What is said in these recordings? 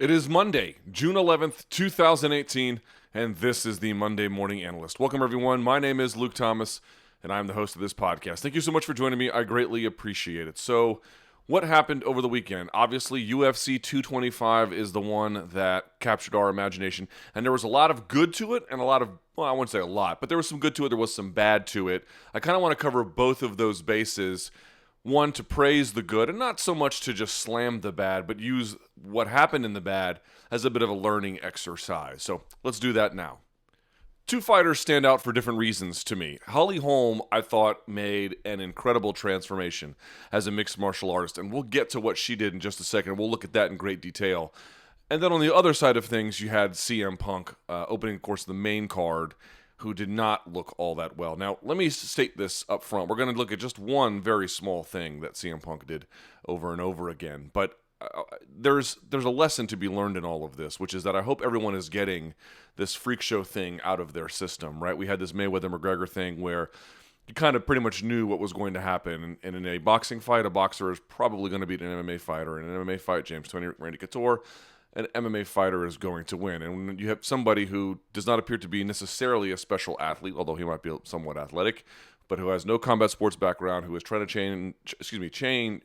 It is Monday, June 11th, 2018, and this is the Monday Morning Analyst. Welcome, everyone. My name is Luke Thomas, and I'm the host of this podcast. Thank you so much for joining me. I greatly appreciate it. So, what happened over the weekend? Obviously, UFC 225 is the one that captured our imagination, and there was a lot of good to it and a lot of, well, I wouldn't say a lot, but there was some good to it, there was some bad to it. I kind of want to cover both of those bases. One, to praise the good, and not so much to just slam the bad, but use what happened in the bad as a bit of a learning exercise. So let's do that now. Two fighters stand out for different reasons to me. Holm, I thought, made an incredible transformation as a mixed martial artist, and we'll get to what she did in just a second. We'll look at that in great detail. And then on the other side of things, you had CM Punk opening, of course, the main card, who did not look all that well. Now, let me state this up front. We're going to look at just one very small thing that CM Punk did over and over again. But there's a lesson to be learned in all of this, which is that I hope everyone is getting this freak show thing out of their system, right? We had this Mayweather-McGregor thing where you kind of pretty much knew what was going to happen. And in a boxing fight, a boxer is probably going to beat an MMA fighter. In an MMA fight, James Toney, Randy Couture, an MMA fighter is going to win. And when you have somebody who does not appear to be necessarily a special athlete, although he might be somewhat athletic, but who has no combat sports background, who is trying to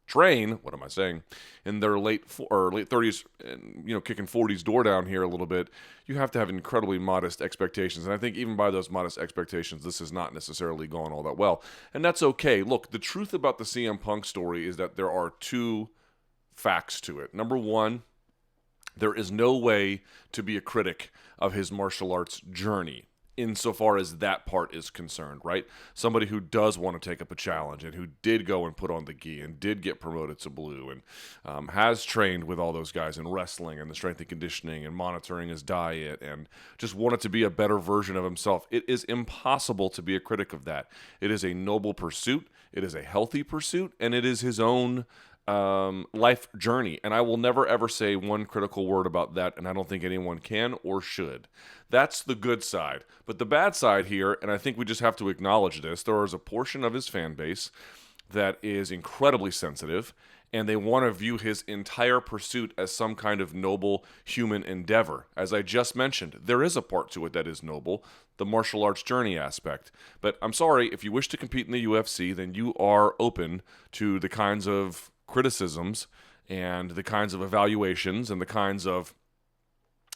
train, what am I saying, in their late 30s, and kicking 40s door down here a little bit, you have to have incredibly modest expectations. And I think even by those modest expectations, this has not necessarily gone all that well. And that's okay. Look, the truth about the CM Punk story is that there are two facts to it. Number one, there is no way to be a critic of his martial arts journey insofar as that part is concerned, right? Somebody who does want to take up a challenge and who did go and put on the gi and did get promoted to blue and has trained with all those guys in wrestling and the strength and conditioning and monitoring his diet and just wanted to be a better version of himself. It is impossible to be a critic of that. It is a noble pursuit. It is a healthy pursuit, and it is his own life journey, and I will never ever say one critical word about that, and I don't think anyone can or should. That's the good side. But the bad side here, and I think we just have to acknowledge this, there is a portion of his fan base that is incredibly sensitive, and they want to view his entire pursuit as some kind of noble human endeavor. As I just mentioned, there is a part to it that is noble, the martial arts journey aspect. But I'm sorry, if you wish to compete in the UFC, then you are open to the kinds of criticisms and the kinds of evaluations and the kinds of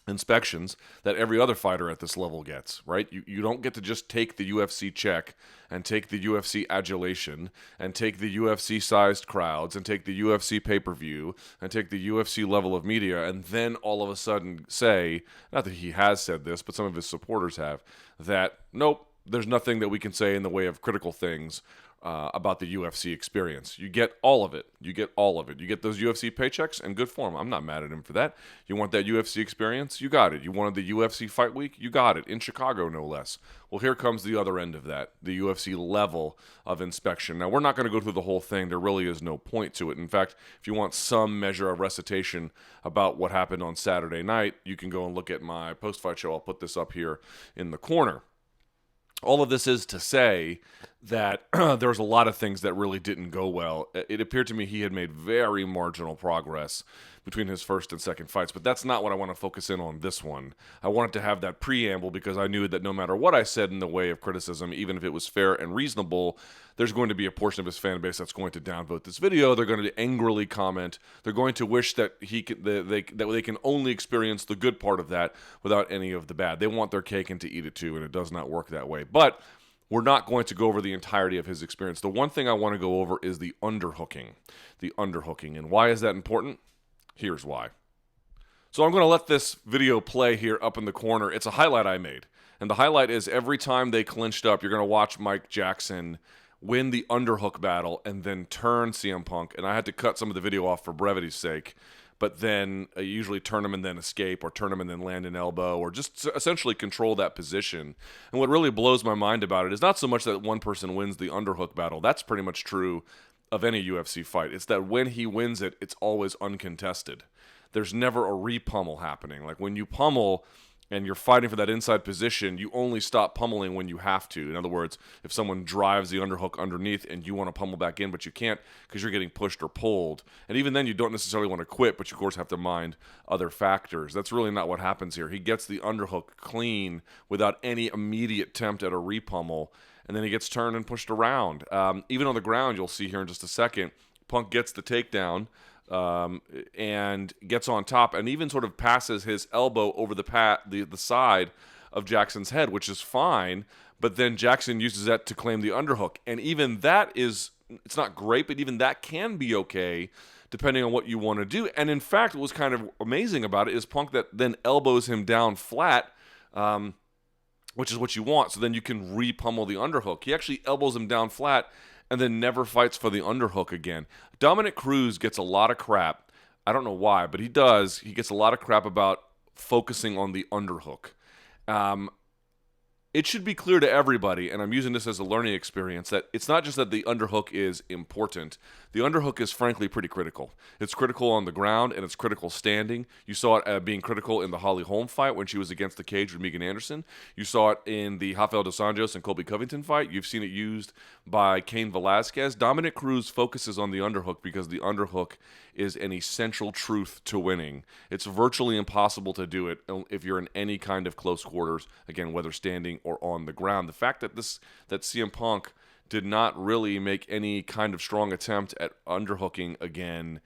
inspections that every other fighter at this level gets, right? You don't get to just take the UFC check and take the UFC adulation and take the UFC-sized crowds and take the UFC pay-per-view and take the UFC level of media and then all of a sudden say, not that he has said this, but some of his supporters have, that nope, there's nothing that we can say in the way of critical things about the UFC experience. You get all of it. You get all of it. You get those UFC paychecks, and good for him. I'm not mad at him for that. You want that UFC experience? You got it. You wanted the UFC fight week? You got it. In Chicago, no less. Well, here comes the other end of that, the UFC level of inspection. Now, we're not going to go through the whole thing. There really is no point to it. In fact, if you want some measure of recitation about what happened on Saturday night, you can go and look at my post-fight show. I'll put this up here in the corner. All of this is to say that there's a lot of things that really didn't go well. It appeared to me he had made very marginal progress between his first and second fights, but that's not what I want to focus in on this one. I wanted to have that preamble because I knew that no matter what I said in the way of criticism, even if it was fair and reasonable, there's going to be a portion of his fan base that's going to downvote this video. They're going to angrily comment. They're going to wish that they can only experience the good part of that without any of the bad. They want their cake and to eat it too, and it does not work that way. But we're not going to go over the entirety of his experience. The one thing I want to go over is the underhooking. The underhooking. And why is that important? Here's why. So I'm going to let this video play here up in the corner. It's a highlight I made. And the highlight is every time they clinched up, you're going to watch Mike Jackson win the underhook battle and then turn CM Punk. And I had to cut some of the video off for brevity's sake. But then I usually turn him and then escape, or turn him and then land an elbow, or just essentially control that position. And what really blows my mind about it is not so much that one person wins the underhook battle. That's pretty much true of any UFC fight. It's that when he wins it, it's always uncontested. There's never a re-pummel happening. Like when you pummel, and you're fighting for that inside position, you only stop pummeling when you have to. In other words, if someone drives the underhook underneath and you want to pummel back in, but you can't because you're getting pushed or pulled. And even then, you don't necessarily want to quit, but you, of course, have to mind other factors. That's really not what happens here. He gets the underhook clean without any immediate attempt at a repummel, and then he gets turned and pushed around. Even on the ground, you'll see here in just a second, Punk gets the takedown, and gets on top and even sort of passes his elbow over the side of Jackson's head, which is fine. But then Jackson uses that to claim the underhook. And even that it's not great, but even that can be okay depending on what you want to do. And in fact, what was kind of amazing about it is Punk that then elbows him down flat, which is what you want. So then you can re-pummel the underhook. He actually elbows him down flat and then never fights for the underhook again. Dominick Cruz gets a lot of crap. I don't know why, but he does. He gets a lot of crap about focusing on the underhook. It should be clear to everybody, and I'm using this as a learning experience, that it's not just that the underhook is important. The underhook is frankly pretty critical. It's critical on the ground, and it's critical standing. You saw it being critical in the Holly Holm fight when she was against the cage with Megan Anderson. You saw it in the Rafael dos Anjos and Colby Covington fight. You've seen it used by Cain Velasquez. Dominick Cruz focuses on the underhook because the underhook is an essential truth to winning. It's virtually impossible to do it if you're in any kind of close quarters, again, whether standing or on the ground. The fact that CM Punk did not really make any kind of strong attempt at underhooking again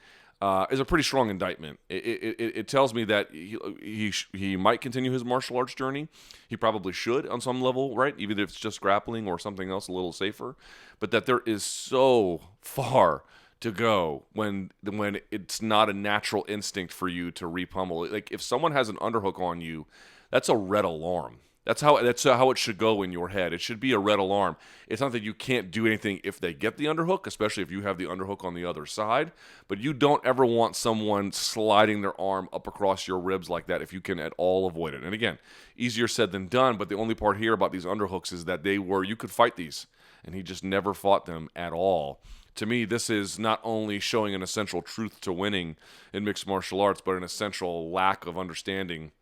is a pretty strong indictment. It tells me that he might continue his martial arts journey. He probably should on some level, right? Even if it's just grappling or something else a little safer. But that there is so far to go when it's not a natural instinct for you to repummel. Like if someone has an underhook on you, that's a red alarm. That's how it should go in your head. It should be a red alarm. It's not that you can't do anything if they get the underhook, especially if you have the underhook on the other side, but you don't ever want someone sliding their arm up across your ribs like that if you can at all avoid it. And again, easier said than done, but the only part here about these underhooks is that you could fight these, and he just never fought them at all. To me, this is not only showing an essential truth to winning in mixed martial arts, but an essential lack of understanding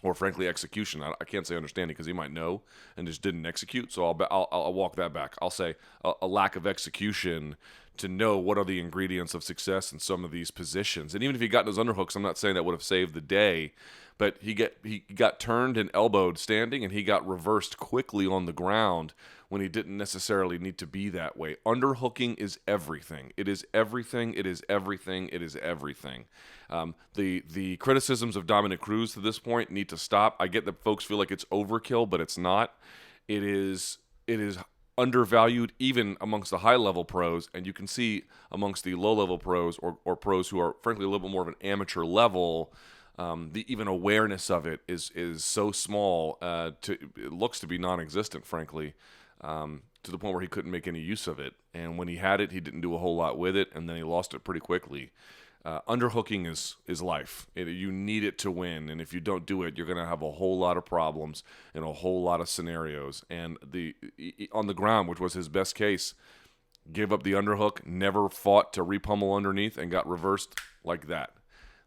or frankly execution. I can't say understanding because he might know and just didn't execute, so I'll walk that back. I'll say a lack of execution to know what are the ingredients of success in some of these positions. And even if he got those underhooks, I'm not saying that would have saved the day, but he got turned and elbowed standing, and he got reversed quickly on the ground when he didn't necessarily need to be that way. Underhooking is everything. It is everything. It is everything. It is everything. The criticisms of Dominick Cruz to this point need to stop. I get that folks feel like it's overkill, but it's not. It is undervalued even amongst the high-level pros, and you can see amongst the low-level pros or pros who are frankly a little bit more of an amateur level, the even awareness of it is so small, it looks to be non-existent, frankly, to the point where he couldn't make any use of it. And when he had it, he didn't do a whole lot with it, and then he lost it pretty quickly. Underhooking is life. You need it to win, and if you don't do it, you're going to have a whole lot of problems in a whole lot of scenarios. And on the ground, which was his best case, gave up the underhook, never fought to repummel underneath, and got reversed like that.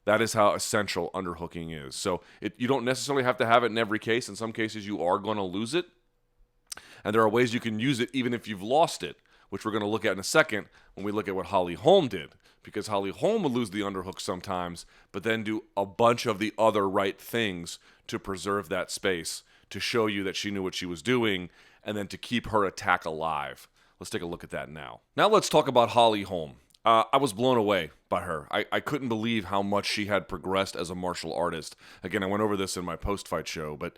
That is how essential underhooking is. So you don't necessarily have to have it in every case. In some cases, you are going to lose it, and there are ways you can use it even if you've lost it, which we're going to look at in a second when we look at what Holly Holm did. Because Holly Holm would lose the underhook sometimes, but then do a bunch of the other right things to preserve that space, to show you that she knew what she was doing, and then to keep her attack alive. Let's take a look at that now. Now let's talk about Holly Holm. I was blown away by her. I couldn't believe how much she had progressed as a martial artist. Again, I went over this in my post-fight show, but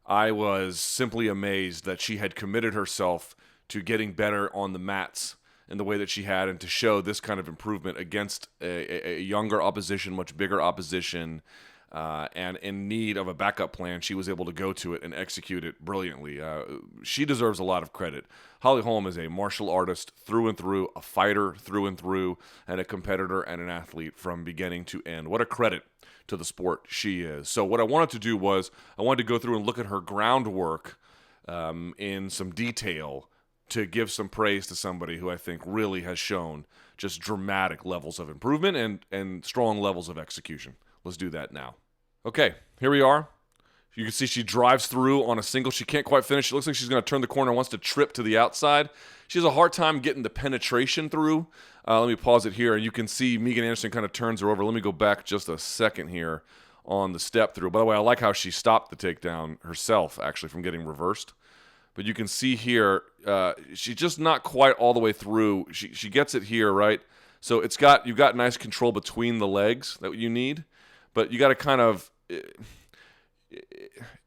I was simply amazed that she had committed herself to getting better on the mats in the way that she had, and to show this kind of improvement against a younger opposition, much bigger opposition, and in need of a backup plan. She was able to go to it and execute it brilliantly. She deserves a lot of credit. Holly Holm is a martial artist through and through, a fighter through and through, and a competitor and an athlete from beginning to end. What a credit to the sport she is. So what I wanted to do was I wanted to go through and look at her groundwork in some detail, to give some praise to somebody who I think really has shown just dramatic levels of improvement and strong levels of execution. Let's do that now. Okay, here we are. You can see she drives through on a single. She can't quite finish. It looks like she's going to turn the corner and wants to trip to the outside. She has a hard time getting the penetration through. Let me pause it here, and you can see Megan Anderson kind of turns her over. Let me go back just a second here on the step through. By the way, I like how she stopped the takedown herself, actually, from getting reversed. But you can see here, she's just not quite all the way through. She gets it here, right? So you've got nice control between the legs that you need, but you got to kind of.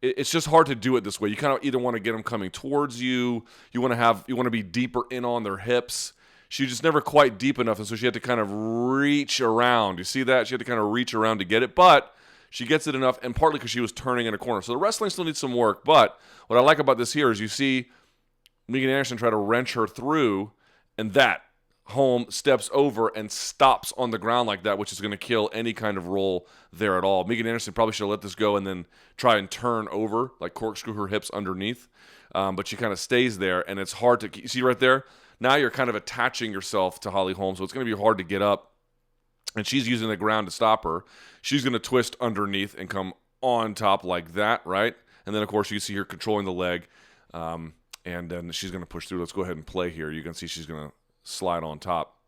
It's just hard to do it this way. You kind of either want to get them coming towards you. You want to be deeper in on their hips. She was just never quite deep enough, and so she had to kind of reach around. You see that? She had to kind of reach around to get it, but she gets it enough, and partly because she was turning in a corner. So the wrestling still needs some work, but what I like about this here is you see Megan Anderson try to wrench her through, and that Holm steps over and stops on the ground like that, which is going to kill any kind of roll there at all. Megan Anderson probably should have let this go and then try and turn over, like corkscrew her hips underneath. But she kind of stays there, and it's hard to – you see right there? Now you're kind of attaching yourself to Holly Holm, so it's going to be hard to get up. And she's using the ground to stop her. She's going to twist underneath and come on top like that, right? And then, of course, you see her controlling the leg, and then she's going to push through. Let's go ahead and play here. You can see she's going to slide on top.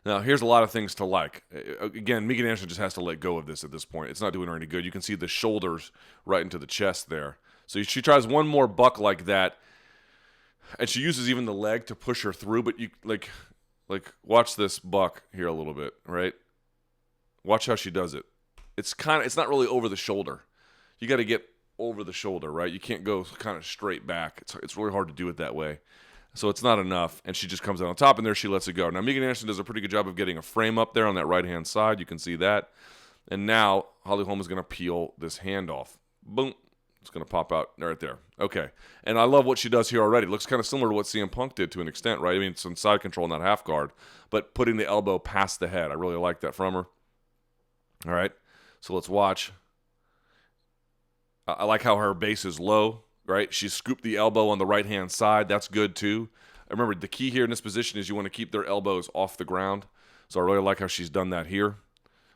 Now, here's a lot of things to like. Again, Megan Anderson just has to let go of this at this point. It's not doing her any good. You can see the shoulders right into the chest there. So she tries one more buck like that, and she uses even the leg to push her through, but you like watch this buck here a little bit, right? Watch how she does it. It's not really over the shoulder. You got to get over the shoulder, right? You can't go kind of straight back. It's really hard to do it that way. So it's not enough, and she just comes out on top, and there she lets it go. Now, Megan Anderson does a pretty good job of getting a frame up there on that right-hand side. You can see that. And now Holly Holm is going to peel this hand off. Boom. It's going to pop out right there. Okay. And I love what she does here already. It looks kind of similar to what CM Punk did to an extent, right? I mean, it's in side control, not half guard, but putting the elbow past the head. I really like that from her. All right. So let's watch. I like how her base is low. Right? She scooped the elbow on the right-hand side. That's good, too. Remember, the key here in this position is you want to keep their elbows off the ground. So I really like how she's done that here.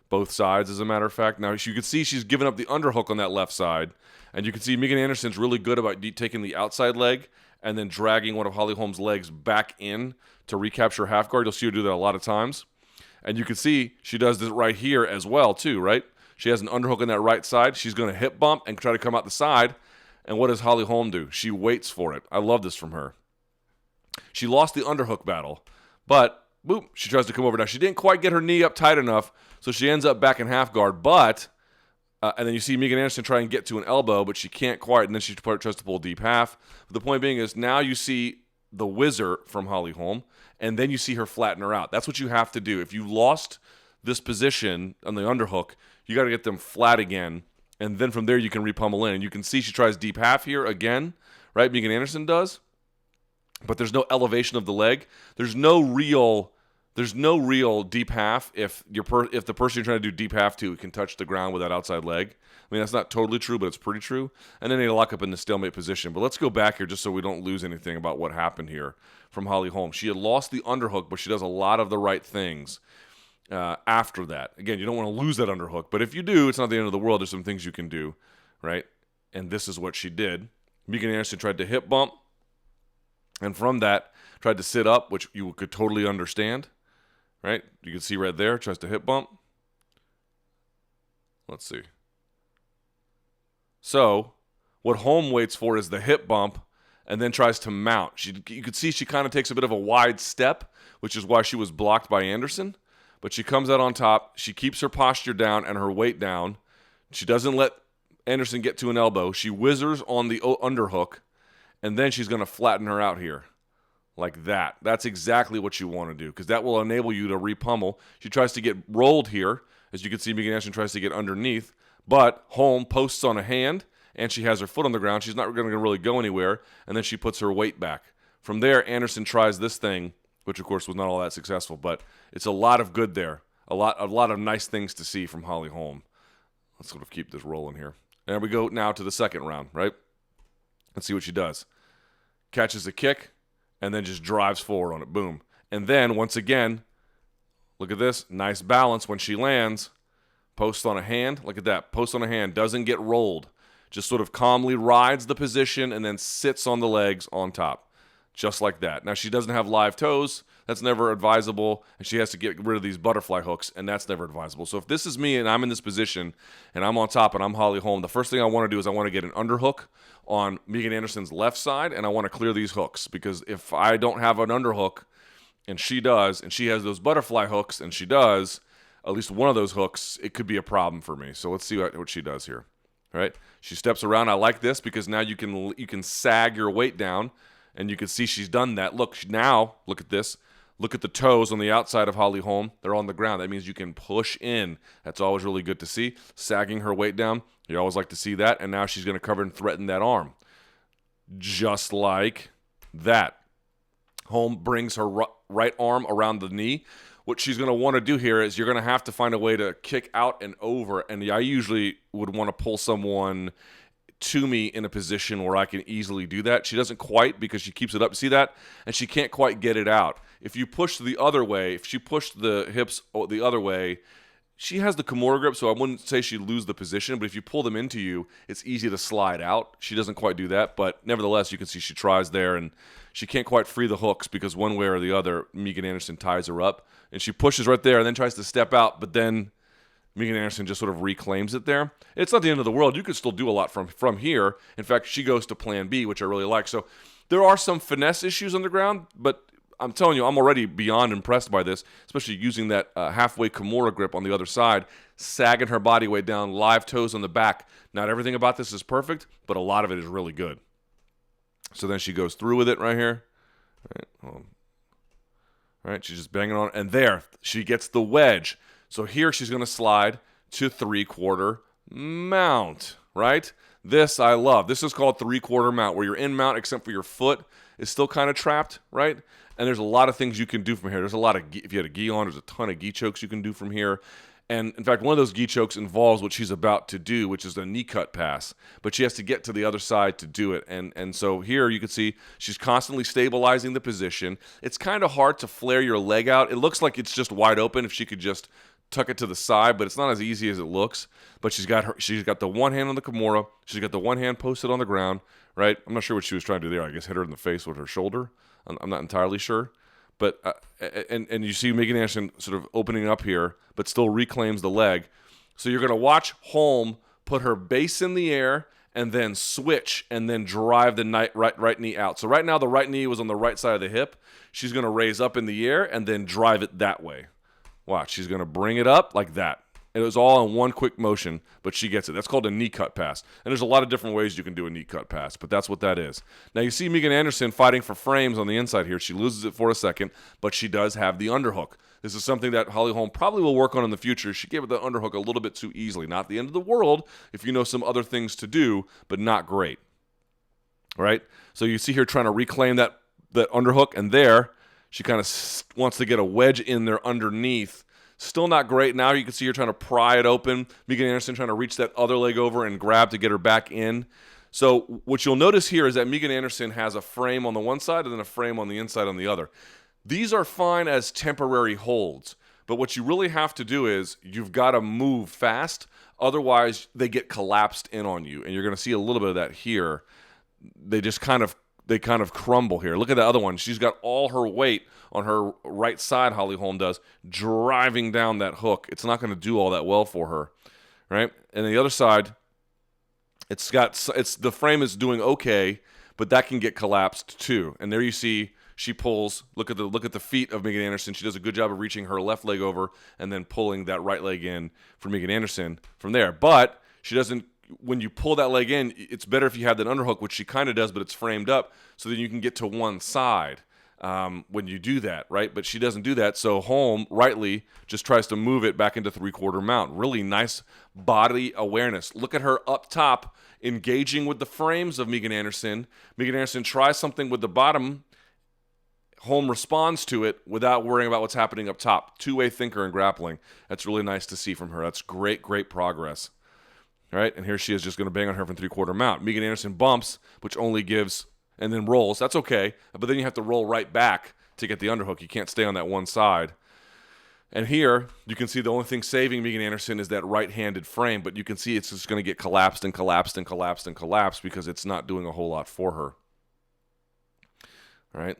Both sides, as a matter of fact. Now, you can see she's given up the underhook on that left side. And you can see Megan Anderson's really good about taking the outside leg and then dragging one of Holly Holm's legs back in to recapture half guard. You'll see her do that a lot of times. And you can see she does this right here as well, too, right? She has an underhook on that right side. She's going to hip bump and try to come out the side. And what does Holly Holm do? She waits for it. I love this from her. She lost the underhook battle, but boom, she tries to come over. Now, she didn't quite get her knee up tight enough, so she ends up back in half guard. But, and then you see Megan Anderson try and get to an elbow, but she can't quite, and then she tries to pull deep half. But the point being is now you see the whizzer from Holly Holm, and then you see her flatten her out. That's what you have to do. If you lost this position on the underhook, you got to get them flat again. And then from there, you can repummel in. And you can see she tries deep half here again, right? Megan Anderson does. But there's no elevation of the leg. There's no real deep half if the person you're trying to do deep half to can touch the ground with that outside leg. I mean, that's not totally true, but it's pretty true. And then they lock up in the stalemate position. But let's go back here just so we don't lose anything about what happened here from Holly Holm. She had lost the underhook, but she does a lot of the right things. After that. Again, you don't want to lose that underhook, but if you do, it's not the end of the world. There's some things you can do, right? And this is what she did. Megan Anderson tried to hip bump, and from that, tried to sit up, which you could totally understand, right? You can see right there, tries to hip bump. Let's see. So, what Holm waits for is the hip bump, and then tries to mount. You could see she kind of takes a bit of a wide step, which is why she was blocked by Anderson. But she comes out on top. She keeps her posture down and her weight down. She doesn't let Anderson get to an elbow. She whizzers on the underhook, and then she's going to flatten her out here like that. That's exactly what you want to do because that will enable you to repummel. She tries to get rolled here. As you can see, Megan Anderson tries to get underneath, but Holm posts on a hand, and she has her foot on the ground. She's not going to really go anywhere, and then she puts her weight back. From there, Anderson tries this thing, which, of course, was not all that successful, but it's a lot of good there. A lot of nice things to see from Holly Holm. Let's sort of keep this rolling here. And we go now to the second round, right? Let's see what she does. Catches a kick, and then just drives forward on it. Boom. And then, once again, look at this. Nice balance when she lands. Posts on a hand. Look at that. Posts on a hand. Doesn't get rolled. Just sort of calmly rides the position and then sits on the legs on top. Just like that. Now, she doesn't have live toes. That's never advisable. And she has to get rid of these butterfly hooks, and that's never advisable. So if this is me and I'm in this position and I'm on top and I'm Holly Holm, the first thing I want to do is I want to get an underhook on Megan Anderson's left side, and I want to clear these hooks. Because if I don't have an underhook, and she does, and she has those butterfly hooks, and she does, at least one of those hooks, it could be a problem for me. So let's see what she does here. All right? She steps around. I like this because now you can sag your weight down, and you can see she's done that. Look, now, look at this. Look at the toes on the outside of Holly Holm. They're on the ground. That means you can push in. That's always really good to see. Sagging her weight down. You always like to see that. And now she's going to cover and threaten that arm. Just like that. Holm brings her right arm around the knee. What she's going to want to do here is you're going to have to find a way to kick out and over. And I usually would want to pull someone to me in a position where I can easily do that. She doesn't quite because she keeps it up. See that? And she can't quite get it out. If you push the other way, if she pushed the hips the other way, she has the Kimura grip, so I wouldn't say she'd lose the position, but if you pull them into you, it's easy to slide out. She doesn't quite do that, but nevertheless, you can see she tries there, and she can't quite free the hooks because one way or the other, Megan Anderson ties her up, and she pushes right there and then tries to step out, but then Megan Anderson just sort of reclaims it there. It's not the end of the world. You could still do a lot from here. In fact, she goes to plan B, which I really like. So there are some finesse issues on the ground, but I'm telling you, I'm already beyond impressed by this, especially using that halfway Kimura grip on the other side, sagging her body weight down, live toes on the back. Not everything about this is perfect, but a lot of it is really good. So then she goes through with it right here. All right, she's just banging on, and there, she gets the wedge. So here she's going to slide to 3/4 mount, right? This I love. This is called 3/4 mount, where you're in mount except for your foot is still kind of trapped, right? And there's a lot of things you can do from here. There's a lot of, if you had a gi on, there's a ton of gi chokes you can do from here. And in fact, one of those gi chokes involves what she's about to do, which is a knee cut pass. But she has to get to the other side to do it. And so here you can see she's constantly stabilizing the position. It's kind of hard to flare your leg out. It looks like it's just wide open if she could just tuck it to the side, but it's not as easy as it looks. But she's got the one hand on the Kimura. She's got the one hand posted on the ground, right? I'm not sure what she was trying to do there. I guess hit her in the face with her shoulder. I'm not entirely sure. But and you see Megan Anderson sort of opening up here, but still reclaims the leg. So you're going to watch Holm put her base in the air and then switch and then drive the right knee out. So right now the right knee was on the right side of the hip. She's going to raise up in the air and then drive it that way. Watch, she's going to bring it up like that. It was all in one quick motion, but she gets it. That's called a knee cut pass. And there's a lot of different ways you can do a knee cut pass, but that's what that is. Now you see Megan Anderson fighting for frames on the inside here. She loses it for a second, but she does have the underhook. This is something that Holly Holm probably will work on in the future. She gave it the underhook a little bit too easily. Not the end of the world if you know some other things to do, but not great. All right? So you see her trying to reclaim that underhook, and there she kind of wants to get a wedge in there underneath. Still not great. Now you can see her trying to pry it open. Megan Anderson trying to reach that other leg over and grab to get her back in. So what you'll notice here is that Megan Anderson has a frame on the one side and then a frame on the inside on the other. These are fine as temporary holds, but what you really have to do is you've got to move fast. Otherwise, they get collapsed in on you, and you're going to see a little bit of that here. They kind of crumble here. Look at the other one. She's got all her weight on her right side, Holly Holm does, driving down that hook. It's not going to do all that well for her, right? And the other side, the frame is doing okay, but that can get collapsed too. And there you see she pulls. Look at the feet of Megan Anderson. She does a good job of reaching her left leg over and then pulling that right leg in for Megan Anderson from there. But she doesn't. When you pull that leg in, it's better if you have that underhook, which she kind of does, but it's framed up, so then you can get to one side when you do that, right? But she doesn't do that, so Holm, rightly, just tries to move it back into 3/4 mount. Really nice body awareness. Look at her up top, engaging with the frames of Megan Anderson. Megan Anderson tries something with the bottom. Holm responds to it without worrying about what's happening up top. Two-way thinker in grappling. That's really nice to see from her. That's great, great progress. All right, and here she is just going to bang on her from 3/4 mount. Megan Anderson bumps, which only gives, and then rolls. That's okay, but then you have to roll right back to get the underhook. You can't stay on that one side. And here, you can see the only thing saving Megan Anderson is that right-handed frame, but you can see it's just going to get collapsed and collapsed and collapsed and collapsed because it's not doing a whole lot for her. All right?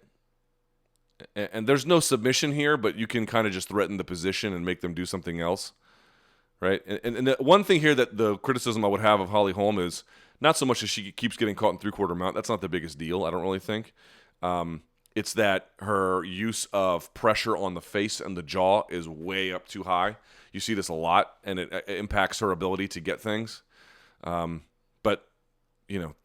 And there's no submission here, but you can kind of just threaten the position and make them do something else. Right? And the one thing here that the criticism I would have of Holly Holm is not so much that she keeps getting caught in three-quarter mount. That's not the biggest deal, I don't really think. It's that her use of pressure on the face and the jaw is way up too high. You see this a lot, and it impacts her ability to get things. But, you know,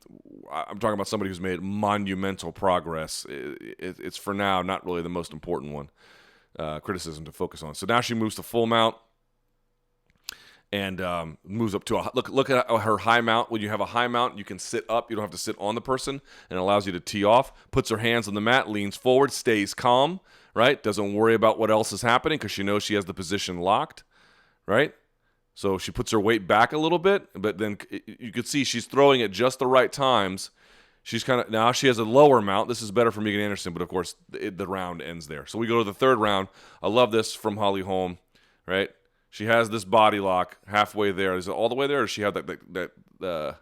I'm talking about somebody who's made monumental progress. It's for now not really the most important one, criticism to focus on. So now she moves to full mount. And moves up to a look at her high mount. When you have a high mount, you can sit up. You don't have to sit on the person, and it allows you to tee off. Puts her hands on the mat, leans forward, stays calm, right? Doesn't worry about what else is happening because she knows she has the position locked, right? So she puts her weight back a little bit, but then you could see she's throwing at just the right times. She's now she has a lower mount. This is better for Megan Anderson, but of course the round ends there. So we go to the third round. I love this from Holly Holm, right? She has this body lock halfway there. Is it all the way there, or does she have that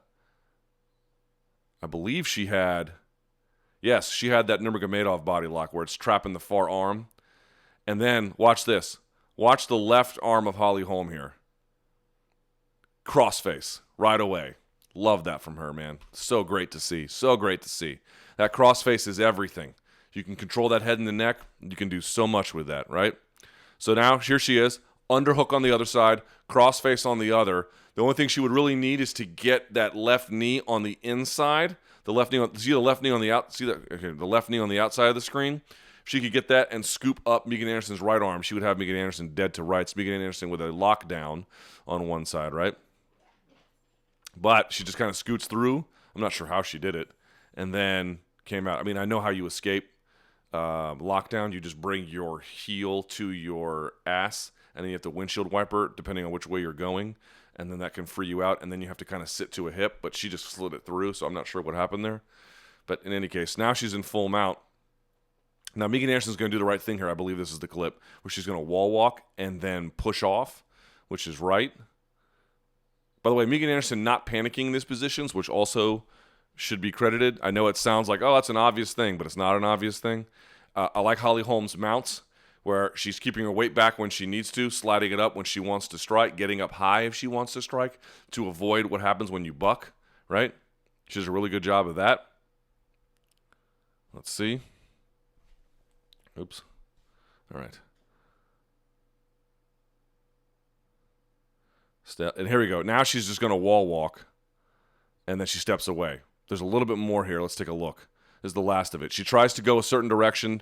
I believe she had. Yes, she had that Nurmagomedov body lock where it's trapping the far arm. And then watch this. Watch the left arm of Holly Holm here. Crossface right away. Love that from her, man. So great to see. So great to see. That crossface is everything. You can control that head and the neck. You can do so much with that, right? So now here she is. Underhook on the other side, crossface on the other. The only thing she would really need is to get that left knee on the inside. The left knee on the left knee on the out. See that? Okay, the left knee on the outside of the screen. If she could get that and scoop up Megan Anderson's right arm, she would have Megan Anderson dead to rights. Megan Anderson with a lockdown on one side, right? But she just kind of scoots through. I'm not sure how she did it, and then came out. I mean, I know how you escape lockdown. You just bring your heel to your ass. And then you have to windshield wiper, depending on which way you're going. And then that can free you out. And then you have to kind of sit to a hip. But she just slid it through, so I'm not sure what happened there. But in any case, now she's in full mount. Now, Megan Anderson's going to do the right thing here. I believe this is the clip, where she's going to wall walk and then push off, which is right. By the way, Megan Anderson not panicking in these positions, which also should be credited. I know it sounds like, oh, that's an obvious thing, but it's not an obvious thing. I like Holly Holm's mounts, where she's keeping her weight back when she needs to, sliding it up when she wants to strike, getting up high if she wants to strike to avoid what happens when you buck, right? She does a really good job of that. Let's see. Oops. All right. And here we go. Now she's just going to wall walk, and then she steps away. There's a little bit more here. Let's take a look. This is the last of it. She tries to go a certain direction.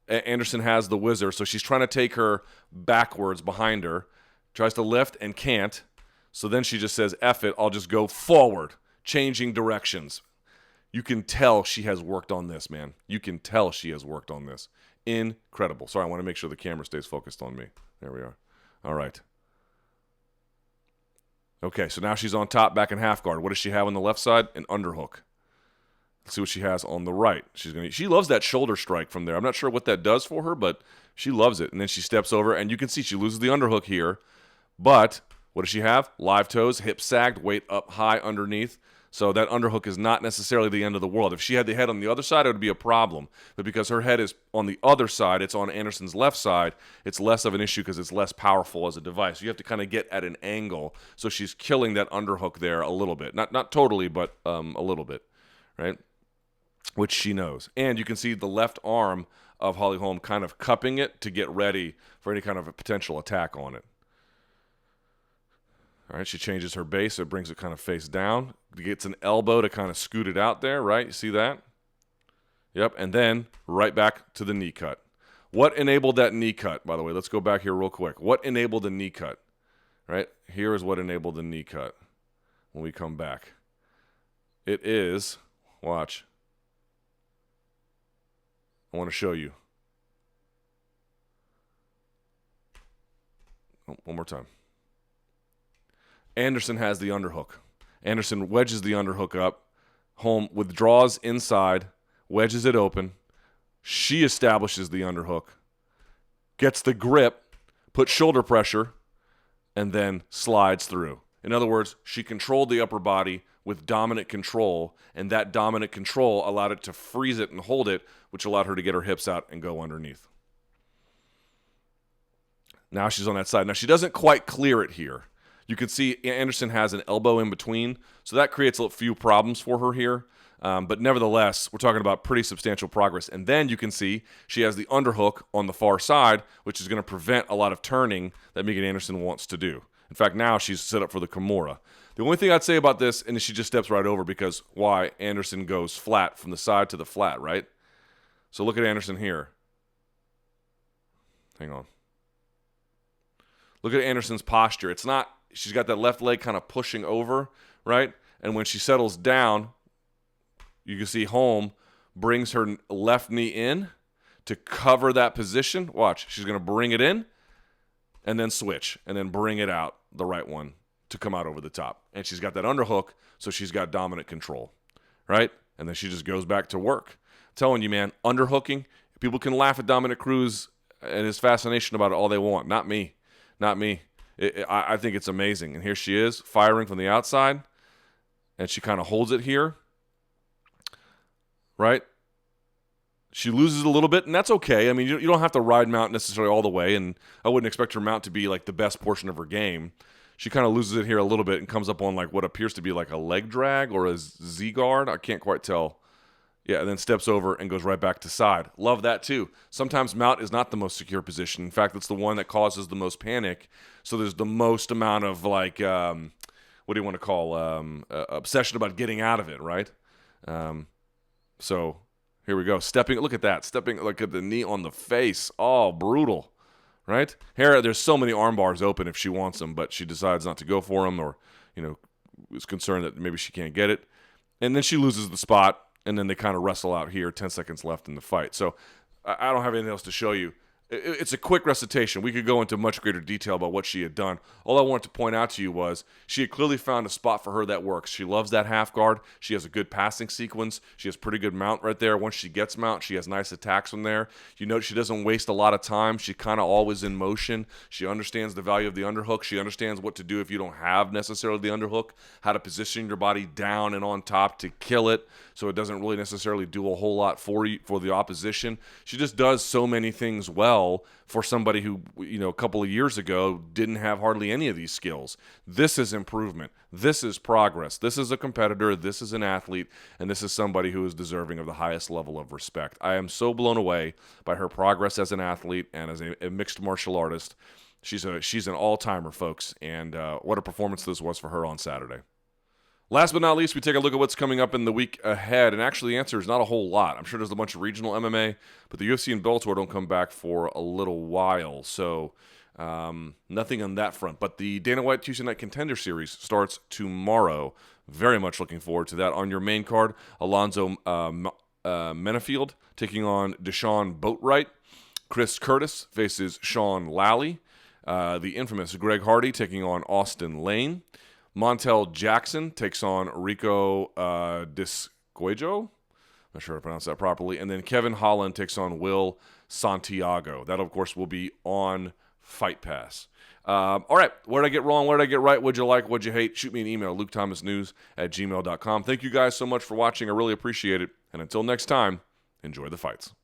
Anderson has the whizzer, so she's trying to take her backwards behind her. Tries to lift and can't. So then she just says, F it, I'll just go forward, changing directions. You can tell she has worked on this, man. You can tell she has worked on this. Incredible. Sorry, I want to make sure the camera stays focused on me. There we are. All right. Okay, so now she's on top, back in half guard. What does she have on the left side? An underhook. Let's see what she has on the right. She loves that shoulder strike from there. I'm not sure what that does for her, but she loves it. And then she steps over, and you can see she loses the underhook here. But what does she have? Live toes, hip sagged, weight up high underneath. So that underhook is not necessarily the end of the world. If she had the head on the other side, it would be a problem. But because her head is on the other side, it's on Anderson's left side, it's less of an issue because it's less powerful as a device. You have to kind of get at an angle. So she's killing that underhook there a little bit. Not totally, but a little bit, right? Which she knows. And you can see the left arm of Holly Holm kind of cupping it to get ready for any kind of a potential attack on it. All right, she changes her base, so it brings it kind of face down. Gets an elbow to kind of scoot it out there, right? You see that? Yep, and then right back to the knee cut. What enabled that knee cut, by the way? Let's go back here real quick. What enabled the knee cut? Right? Here is what enabled the knee cut when we come back. It is, watch. I want to show you. Oh, one more time. Anderson has the underhook. Anderson wedges the underhook up. Holm withdraws inside, wedges it open. She establishes the underhook, gets the grip, put shoulder pressure, and then slides through. In other words, she controlled the upper body with dominant control, and that dominant control allowed it to freeze it and hold it, which allowed her to get her hips out and go underneath. Now she's on that side. Now she doesn't quite clear it here. You can see Anderson has an elbow in between, so that creates a few problems for her here. But nevertheless, we're talking about pretty substantial progress. And then you can see she has the underhook on the far side, which is going to prevent a lot of turning that Megan Anderson wants to do. In fact, now she's set up for the Kimura. The only thing I'd say about this, and she just steps right over because why? Anderson goes flat from the side to the flat, right? So look at Anderson here. Hang on. Look at Anderson's posture. It's not, she's got that left leg kind of pushing over, right? And when she settles down, you can see Holm brings her left knee in to cover that position. Watch, she's going to bring it in and then switch and then bring it out, the right one, to come out over the top. And she's got that underhook, so she's got dominant control, right? And then she just goes back to work. I'm telling you, man, underhooking, people can laugh at Dominic Cruz and his fascination about it all they want. Not me. Not me. I think it's amazing. And here she is, firing from the outside, and she kind of holds it here, right? She loses a little bit, and that's okay. I mean, you don't have to ride mount necessarily all the way, and I wouldn't expect her mount to be like the best portion of her game. She kind of loses it here a little bit and comes up on like what appears to be like a leg drag or a Z-guard. I can't quite tell. Yeah, and then steps over and goes right back to side. Love that too. Sometimes mount is not the most secure position. In fact, it's the one that causes the most panic. So there's the most amount of like, what do you want to call, obsession about getting out of it, right? So here we go. Stepping, look at that. Stepping, look at the knee on the face. Oh, brutal, right? Here, there's so many arm bars open if she wants them, but she decides not to go for them or, is concerned that maybe she can't get it. And then she loses the spot. And then they kind of wrestle out here, 10 seconds left in the fight. So I don't have anything else to show you. It's a quick recitation. We could go into much greater detail about what she had done. All I wanted to point out to you was she had clearly found a spot for her that works. She loves that half guard. She has a good passing sequence. She has pretty good mount right there. Once she gets mount, she has nice attacks from there. You note she doesn't waste a lot of time. She's kind of always in motion. She understands the value of the underhook. She understands what to do if you don't have necessarily the underhook, how to position your body down and on top to kill it so it doesn't really necessarily do a whole lot for you, for the opposition. She just does so many things well for somebody who, a couple of years ago didn't have hardly any of these skills. This is improvement. This is progress. This is a competitor. This is an athlete. And this is somebody who is deserving of the highest level of respect. I am so blown away by her progress as an athlete and as a mixed martial artist. She's an all-timer, folks. And what a performance this was for her on Saturday. Last but not least, we take a look at what's coming up in the week ahead. And actually, the answer is not a whole lot. I'm sure there's a bunch of regional MMA, but the UFC and Bellator don't come back for a little while. So nothing on that front. But the Dana White Tuesday Night Contender Series starts tomorrow. Very much looking forward to that. On your main card, Alonzo Menafield taking on Deshaun Boatwright. Chris Curtis faces Sean Lally. The infamous Greg Hardy taking on Austin Lane. Montel Jackson takes on Rico Discuejo. Not sure how to pronounce that properly. And then Kevin Holland takes on Will Santiago. That, of course, will be on Fight Pass. All right. What did I get wrong? What did I get right? What'd you like? What'd you hate? Shoot me an email, LukeThomasNews@gmail.com. Thank you guys so much for watching. I really appreciate it. And until next time, enjoy the fights.